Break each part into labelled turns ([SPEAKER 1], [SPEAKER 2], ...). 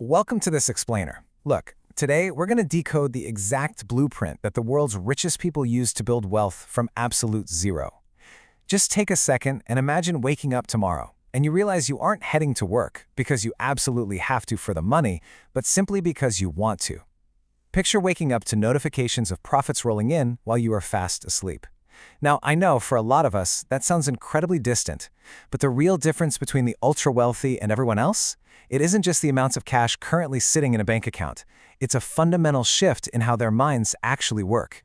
[SPEAKER 1] Welcome to this explainer. Look, today we're going to decode the exact blueprint that the world's richest people use to build wealth from absolute zero. Just take a second and imagine waking up tomorrow, and you realize you aren't heading to work because you absolutely have to for the money, but simply because you want to. Picture waking up to notifications of profits rolling in while you are fast asleep. Now, I know for a lot of us, that sounds incredibly distant, but the real difference between the ultra-wealthy and everyone else? It isn't just the amounts of cash currently sitting in a bank account. It's a fundamental shift in how their minds actually work.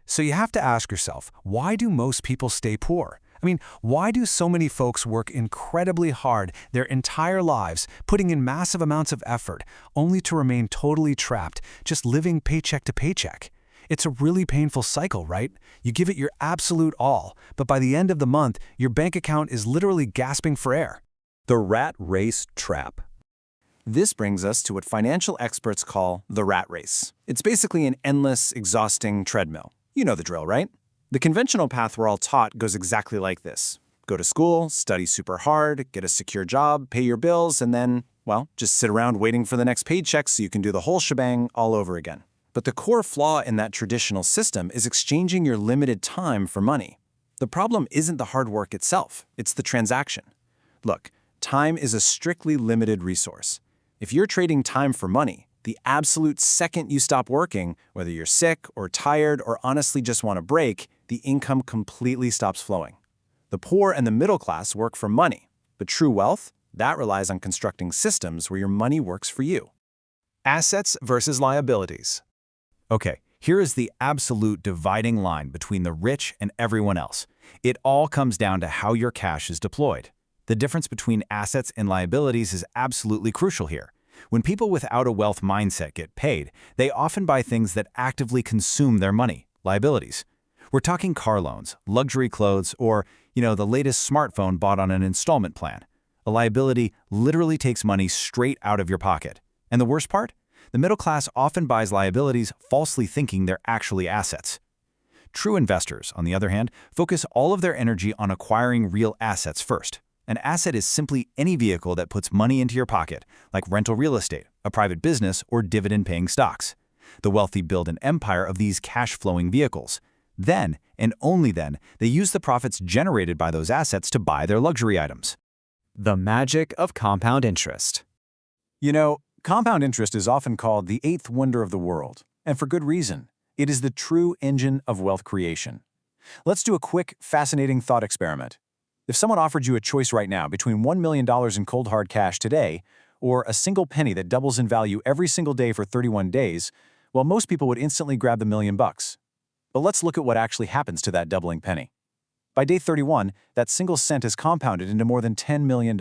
[SPEAKER 2] So you have to ask yourself, why do most people stay poor? Why do so many folks work incredibly hard their entire lives, putting in massive amounts of effort, only to remain totally trapped, just living paycheck to paycheck? It's a really painful cycle, right? You give it your absolute all, but by the end of the month, your bank account is literally gasping for air.
[SPEAKER 3] The rat race trap. This brings us to what financial experts call the rat race. It's basically an endless, exhausting treadmill. You know the drill, right? The conventional path we're all taught goes exactly like this. Go to school, study super hard, get a secure job, pay your bills, and then, well, just sit around waiting for the next paycheck so you can do the whole shebang all over again. But the core flaw in that traditional system is exchanging your limited time for money. The problem isn't the hard work itself, it's the transaction. Look, time is a strictly limited resource. If you're trading time for money, the absolute second you stop working, whether you're sick or tired or honestly just want a break, the income completely stops flowing. The poor and the middle class work for money, but true wealth, that relies on constructing systems where your money works for you.
[SPEAKER 1] Assets versus liabilities.
[SPEAKER 4] Okay, here is the absolute dividing line between the rich and everyone else. It all comes down to how your cash is deployed. The difference between assets and liabilities is absolutely crucial here. When people without a wealth mindset get paid, they often buy things that actively consume their money, liabilities. We're talking car loans, luxury clothes, or, the latest smartphone bought on an installment plan. A liability literally takes money straight out of your pocket. And the worst part? The middle class often buys liabilities falsely thinking they're actually assets. True investors, on the other hand, focus all of their energy on acquiring real assets first. An asset is simply any vehicle that puts money into your pocket, like rental real estate, a private business, or dividend-paying stocks. The wealthy build an empire of these cash-flowing vehicles. Then, and only then, they use the profits generated by those assets to buy their luxury items.
[SPEAKER 1] The magic of compound interest.
[SPEAKER 3] Compound interest is often called the eighth wonder of the world, and for good reason. It is the true engine of wealth creation. Let's do a quick, fascinating thought experiment. If someone offered you a choice right now between $1 million in cold hard cash today or a single penny that doubles in value every single day for 31 days, well, most people would instantly grab the $1 million. But let's look at what actually happens to that doubling penny. By day 31, that single cent has compounded into more than $10 million.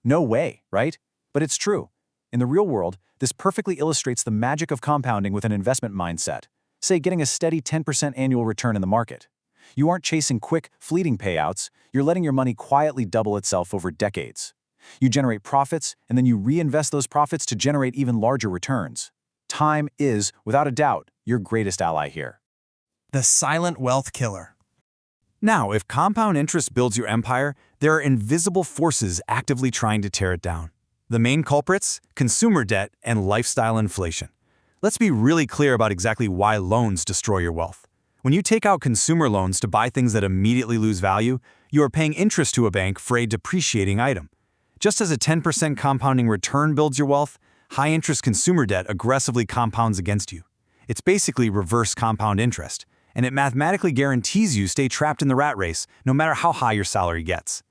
[SPEAKER 3] No way, right? But it's true. In the real world, this perfectly illustrates the magic of compounding with an investment mindset. Say, getting a steady 10% annual return in the market. You aren't chasing quick, fleeting payouts. You're letting your money quietly double itself over decades. You generate profits, and then you reinvest those profits to generate even larger returns. Time is, without a doubt, your greatest ally here.
[SPEAKER 5] The silent wealth killer.
[SPEAKER 4] Now, if compound interest builds your empire, there are invisible forces actively trying to tear it down. The main culprits? Consumer debt and lifestyle inflation. Let's be really clear about exactly why loans destroy your wealth. When you take out consumer loans to buy things that immediately lose value, you are paying interest to a bank for a depreciating item. Just as a 10% compounding return builds your wealth, high-interest consumer debt aggressively compounds against you. It's basically reverse compound interest, and it mathematically guarantees you stay trapped in the rat race no matter how high your salary gets.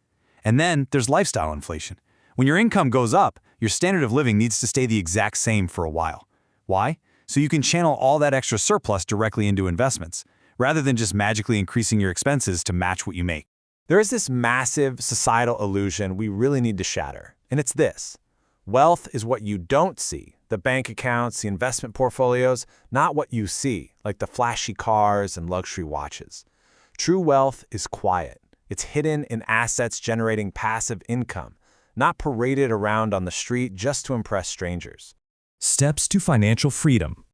[SPEAKER 4] And then there's lifestyle inflation. When your income goes up, your standard of living needs to stay the exact same for a while. Why? So you can channel all that extra surplus directly into investments, rather than just magically increasing your expenses to match what you make.
[SPEAKER 1] There is this massive societal illusion we really need to shatter, and it's this. Wealth is what you don't see, the bank accounts, the investment portfolios, not what you see, like the flashy cars and luxury watches. True wealth is quiet. It's hidden in assets generating passive income, not paraded around on the street just to impress strangers.
[SPEAKER 6] Steps to financial freedom.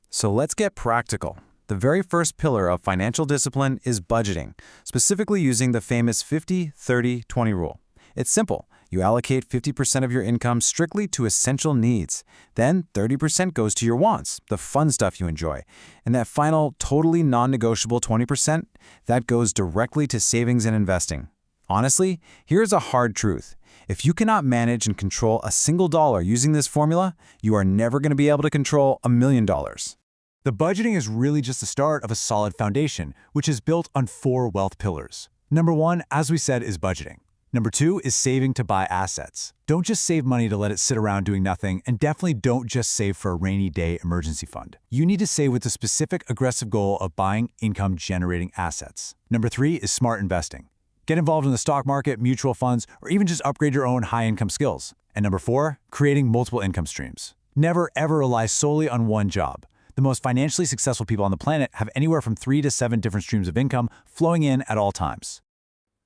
[SPEAKER 3] So let's get practical. The very first pillar of financial discipline is budgeting, specifically using the famous 50-30-20 rule. It's simple. You allocate 50% of your income strictly to essential needs. Then 30% goes to your wants, the fun stuff you enjoy. And that final, totally non-negotiable 20%, that goes directly to savings and investing. Honestly, here's a hard truth. If you cannot manage and control a single dollar using this formula, you are never going to be able to control $1 million.
[SPEAKER 7] The budgeting is really just the start of a solid foundation, which is built on 4 wealth pillars. Number 1, as we said, is budgeting. Number 2 is saving to buy assets. Don't just save money to let it sit around doing nothing, and definitely don't just save for a rainy day emergency fund. You need to save with the specific aggressive goal of buying income-generating assets. Number 3 is smart investing. Get involved in the stock market, mutual funds, or even just upgrade your own high-income skills. And number 4, creating multiple income streams. Never ever rely solely on one job. The most financially successful people on the planet have anywhere from 3 to 7 different streams of income flowing in at all times.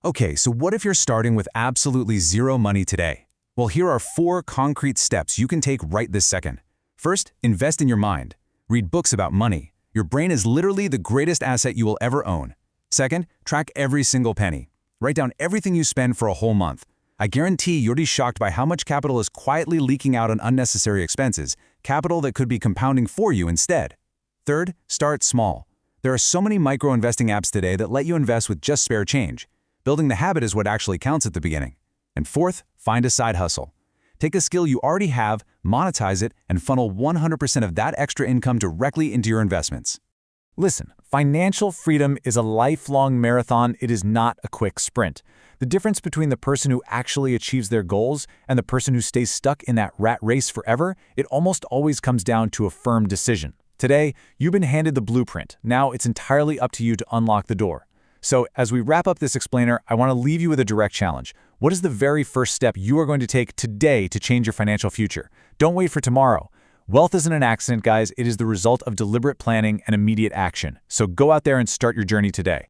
[SPEAKER 2] Okay, so what if you're starting with absolutely zero money today? Well, here are 4 concrete steps you can take right this second. First, invest in your mind. Read books about money. Your brain is literally the greatest asset you will ever own. Second, track every single penny. Write down everything you spend for a whole month. I guarantee you'll be shocked by how much capital is quietly leaking out on unnecessary expenses, capital that could be compounding for you instead. Third, start small. There are so many micro-investing apps today that let you invest with just spare change. Building the habit is what actually counts at the beginning. And fourth, find a side hustle. Take a skill you already have, monetize it, and funnel 100% of that extra income directly into your investments.
[SPEAKER 3] Listen, financial freedom is a lifelong marathon. It is not a quick sprint. The difference between the person who actually achieves their goals and the person who stays stuck in that rat race forever, it almost always comes down to a firm decision. Today, you've been handed the blueprint. Now it's entirely up to you to unlock the door. So, as we wrap up this explainer, I want to leave you with a direct challenge. What is the very first step you are going to take today to change your financial future? Don't wait for tomorrow. Wealth isn't an accident, guys. It is the result of deliberate planning and immediate action. So go out there and start your journey today.